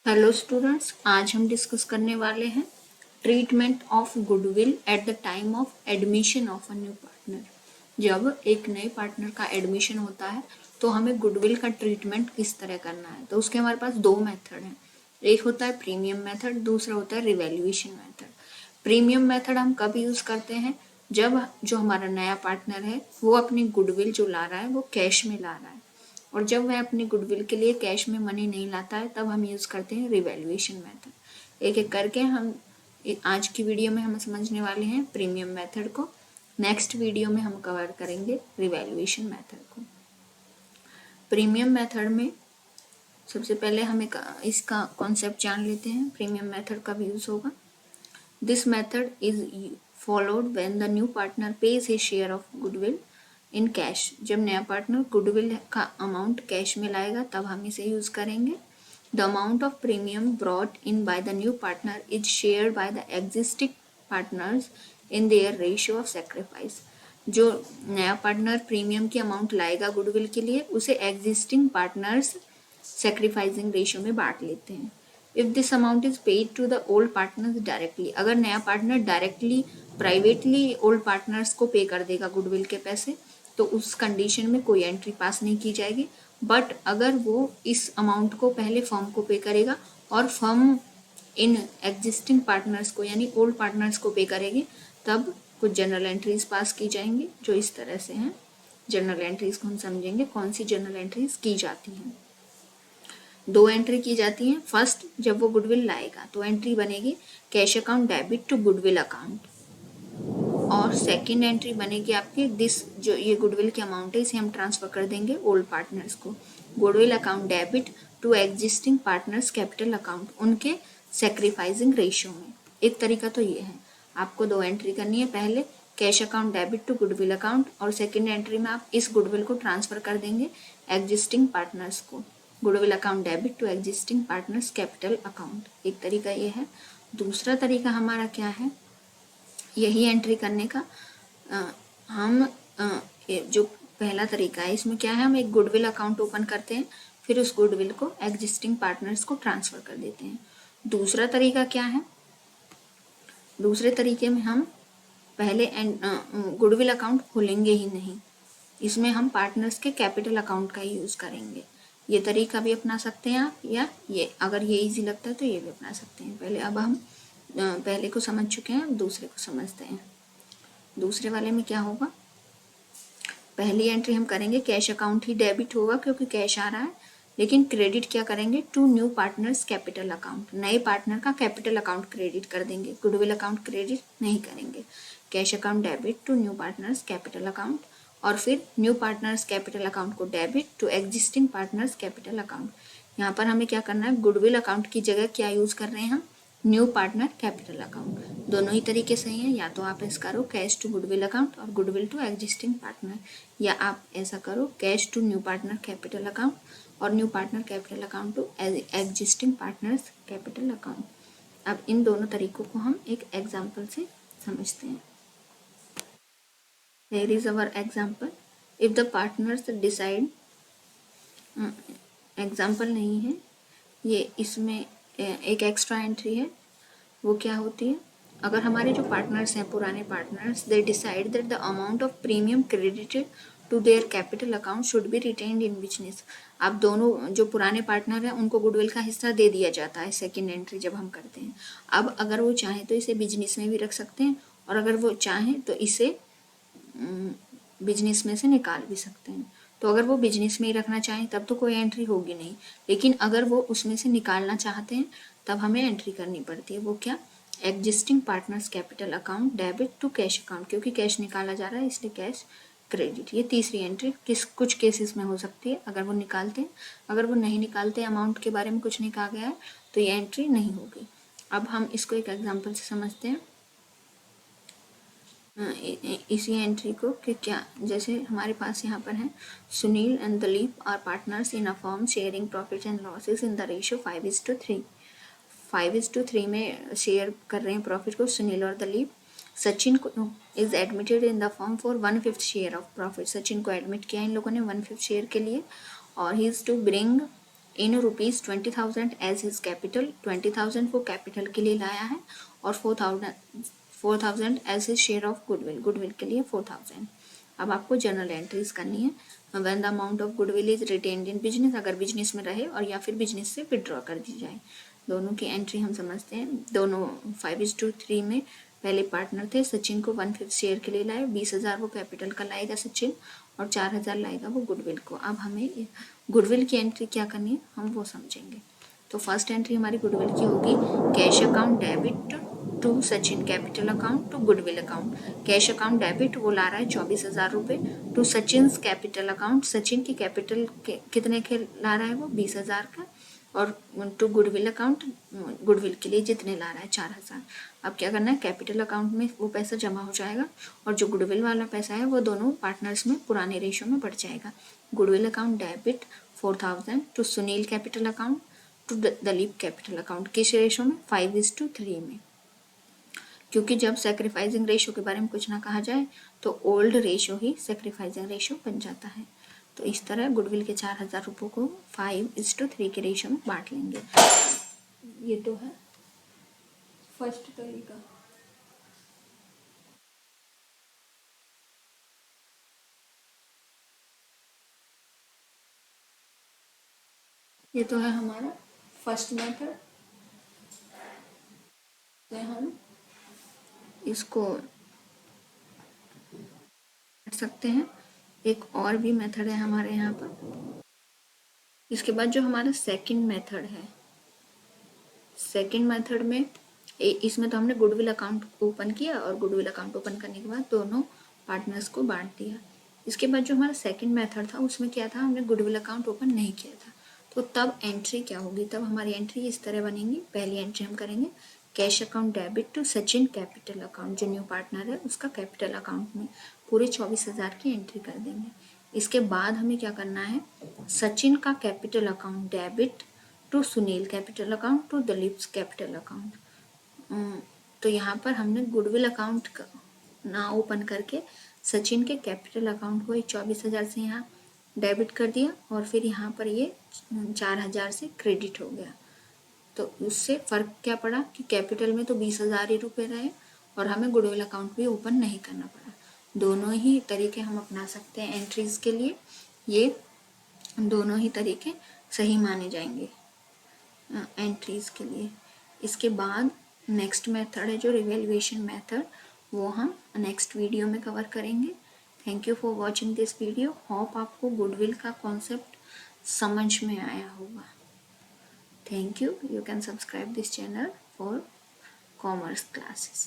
Hello students, आज हम discuss करने वाले हैं treatment of goodwill at the time of admission of a new partner. जब एक नए पार्टनर का एडमिशन होता है तो हमें गुडविल का ट्रीटमेंट किस तरह करना है। तो उसके हमारे पास दो मेथड हैं। एक होता है प्रीमियम मेथड, दूसरा होता है रिवैल्यूएशन मेथड। प्रीमियम मेथड हम कब यूज़ करते हैं? जब जो हमारा नया पार्टनर है वो अपनी गुडविल जो ला रहा है वो कैश में ला रहा है, और जब वह अपनी गुडविल के लिए कैश में मनी नहीं लाता है तब हम यूज़ करते हैं रिवैल्यूएशन मेथड। एक एक करके हम आज की वीडियो में हम समझने वाले हैं प्रीमियम मेथड को। नेक्स्ट वीडियो में हम कवर करेंगे रिवैल्यूएशन मेथड को। प्रीमियम मेथड में सबसे पहले हम इसका कॉन्सेप्ट जान लेते हैं। प्रीमियम मेथड कब यूज़ होगा? This method is followed when the new partner page his share of goodwill in cash. जब नया पार्टनर गुडविल का अमाउंट कैश में लाएगा तब हम इसे यूज करेंगे। The amount of premium brought in by the new partner is shared by the existing partners in their ratio of sacrifice. जो नया पार्टनर प्रीमियम की अमाउंट लाएगा गुडविल के लिए उसे एग्जिस्टिंग पार्टनर्स सेक्रीफाइसिंग रेशियो में बांट लेते हैं। If this amount is paid to the old partners directly, अगर नया partner directly privately old partners को पे कर देगा गुडविल के पैसे तो उस कंडीशन में कोई एंट्री पास नहीं की जाएगी। बट अगर वो इस अमाउंट को पहले फर्म को पे करेगा और फर्म इन एग्जिस्टिंग पार्टनर्स को यानी ओल्ड पार्टनर्स को पे करेगी तब कुछ जनरल एंट्रीज पास की जाएंगी जो इस तरह से हैं। जनरल एंट्रीज को हम समझेंगे कौन सी जनरल एंट्रीज की जाती हैं। दो एंट्री की जाती हैं। फर्स्ट, जब वो गुडविल लाएगा तो एंट्री बनेगी cash account debit to goodwill account, और सेकंड एंट्री बनेगी आपकी दिस जो ये गुडविल की अमाउंट है इसे हम ट्रांसफर कर देंगे ओल्ड पार्टनर्स को। Goodwill account debit to existing partners capital account उनके सेक्रीफाइसिंग रेशियो में। एक तरीका तो ये है, आपको दो एंट्री करनी है। पहले cash account debit to goodwill account, और सेकेंड एंट्री में आप इस गुडविल को ट्रांसफर कर देंगे एग्जिस्टिंग पार्टनर्स को। Goodwill account debit to existing partners capital account, एक तरीका ये है। दूसरा तरीका हमारा क्या है? यही एंट्री करने का जो पहला तरीका है इसमें क्या है, हम एक गुडविल अकाउंट ओपन करते हैं फिर उस गुडविल को एग्जिस्टिंग पार्टनर्स को ट्रांसफर कर देते हैं। दूसरा तरीका क्या है? दूसरे तरीके में हम पहले गुडविल अकाउंट खोलेंगे ही नहीं, इसमें हम पार्टनर्स के कैपिटल अकाउंट का ही यूज करेंगे। ये तरीका भी अपना सकते हैं आप, या ये अगर ये इजी लगता है तो ये भी अपना सकते हैं। पहले अब हम पहले को समझ चुके हैं, अब दूसरे को समझते हैं। दूसरे वाले में क्या होगा? पहली एंट्री हम करेंगे कैश अकाउंट ही डेबिट होगा क्योंकि कैश आ रहा है, लेकिन क्रेडिट क्या करेंगे? To new partners capital account, नए पार्टनर का कैपिटल अकाउंट क्रेडिट कर देंगे, गुडविल अकाउंट क्रेडिट नहीं करेंगे। Cash account debit to new partners capital account, और फिर न्यू पार्टनर्स कैपिटल अकाउंट को debit to existing partners capital account. यहाँ पर हमें क्या करना है? गुडविल अकाउंट की जगह क्या यूज कर रहे हैं हम? New partner capital account. दोनों ही तरीके सही हैं, या तो आप ऐसा करो कैश टू गुडविल अकाउंट और गुडविल टू एग्जिस्टिंग पार्टनर, या आप ऐसा करो cash to new partner capital account और new partner capital account to existing partners capital account. अब इन दोनों तरीकों को हम एक एग्जाम्पल से समझते हैं। Here is our example. If the partners decide, example नहीं है ये, इसमें एक एक्स्ट्रा एंट्री है। वो क्या होती है? अगर हमारे जो पार्टनर्स हैं पुराने partners, they decide that the amount of premium credited to their capital account should be retained in business. अब दोनों जो पुराने पार्टनर हैं उनको गुडविल का हिस्सा दे दिया जाता है सेकेंड एंट्री जब हम करते हैं। अब अगर वो चाहें तो इसे बिजनेस में भी रख सकते हैं, और अगर वो चाहें तो इसे बिजनेस में से निकाल भी सकते हैं। तो अगर वो बिजनेस में ही रखना चाहें तब तो कोई एंट्री होगी नहीं, लेकिन अगर वो उसमें से निकालना चाहते हैं तब हमें एंट्री करनी पड़ती है। वो क्या? Existing partners capital account debit to cash account, क्योंकि कैश निकाला जा रहा है इसलिए कैश क्रेडिट। ये तीसरी एंट्री कुछ केसेस में हो सकती है अगर वो निकालते हैं। अगर वो नहीं निकालते, अमाउंट के बारे में कुछ नहीं कहा गया है तो ये एंट्री नहीं होगी। अब हम इसको एक एग्जाम्पल से समझते हैं इसी एंट्री को कि क्या, जैसे हमारे पास यहाँ पर है Sunil and Dalip are partners in a firm sharing profit and losses in the ratio 5:3। 5:3 में शेयर कर रहे हैं प्रॉफिट को सुनील और दलीप। सचिन को is admitted in the firm for 1/5 share of profit. Sachin को एडमिट किया इन लोगों ने 1/5 शेयर के लिए, और he is to bring in rupees 20,000 as his capital, 20,000 वो कैपिटल के लिए लाया है और 4,000 as his share of goodwill, goodwill के लिए 4,000। अब आपको जर्नल एंट्रीज करनी है। When the amount of goodwill is retained in business, अगर बिजनेस में रहे और या फिर बिजनेस से विड्रॉ कर दी जाए। दोनों की एंट्री हम समझते हैं। दोनों 5:3 में पहले पार्टनर थे, सचिन को 1/5 शेयर के लिए लाए, 20,000 वो कैपिटल का लाएगा सचिन और 4,000 लाएगा वो गुडविल को। अब हमें गुडविल की एंट्री क्या करनी है हम वो समझेंगे। तो फर्स्ट एंट्री हमारी गुडविल की होगी, cash account debit to Sachin, capital account to goodwill account. Cash account debit वो ला रहा है 24,000 रुपये to Sachin capital account, Sachin की कैपिटल कितने के ला रहा है वो 20,000 का, और टू गुडविल अकाउंट, गुडविल के लिए जितने ला रहा है 4,000। अब क्या करना है, कैपिटल अकाउंट में वो पैसा जमा हो जाएगा और जो गुडविल वाला पैसा है वो दोनों पार्टनर्स में पुराने रेशो में बढ़ जाएगा। Goodwill account debit 4,000 to Sunil capital account to Dalip capital account, किस रेशो में, 5:3 में। क्योंकि जब सेक्रीफाइसिंग रेशो के बारे में कुछ ना कहा जाए तो ओल्ड रेशो ही सेक्रीफाइसिंग रेशो बन जाता है। तो इस तरह गुडविल के 4,000 रुपये को 5:3 के रेशो में बांट लेंगे। ये तो है फर्स्ट तरीका। ये तो है हमारा फर्स्ट मेथड। तो हम इसको कर सकते हैं। एक और भी मेथड है हमारे यहाँ पर। इसके बाद जो हमारा सेकंड मेथड है, सेकंड मेथड में इसमें तो हमने गुडविल अकाउंट ओपन किया और गुडविल अकाउंट ओपन करने के बाद दोनों पार्टनर्स को बांट दिया। इसके बाद जो हमारा सेकंड मेथड था उसमें क्या था, हमने गुडविल अकाउंट ओपन नहीं किया था। तो तब एंट्री क्या होगी, तब हमारी एंट्री इस तरह बनेगी। पहली एंट्री हम करेंगे cash account debit to Sachin capital account, जो न्यू पार्टनर है उसका कैपिटल अकाउंट में पूरे 24,000 की एंट्री कर देंगे। इसके बाद हमें क्या करना है, सचिन का capital account debit to Sunil capital account to Dalip capital account. तो यहाँ पर हमने गुडविल अकाउंट ना ओपन करके सचिन के कैपिटल अकाउंट को 24,000 से यहाँ डेबिट कर दिया और फिर यहाँ पर ये 4,000 से क्रेडिट हो गया। तो उससे फ़र्क क्या पड़ा कि कैपिटल में तो 20,000 ही रुपये रहे और हमें गुडविल अकाउंट भी ओपन नहीं करना पड़ा। दोनों ही तरीके हम अपना सकते हैं एंट्रीज़ के लिए, ये दोनों ही तरीके सही माने जाएंगे एंट्रीज़ के लिए। इसके बाद नेक्स्ट मेथड है जो रिवैल्यूएशन मेथड, वो हम नेक्स्ट वीडियो में कवर करेंगे। Thank you for watching this video. Hope आपको गुडविल का कॉन्सेप्ट समझ में आया होगा। Thank you. You can subscribe this channel for commerce classes.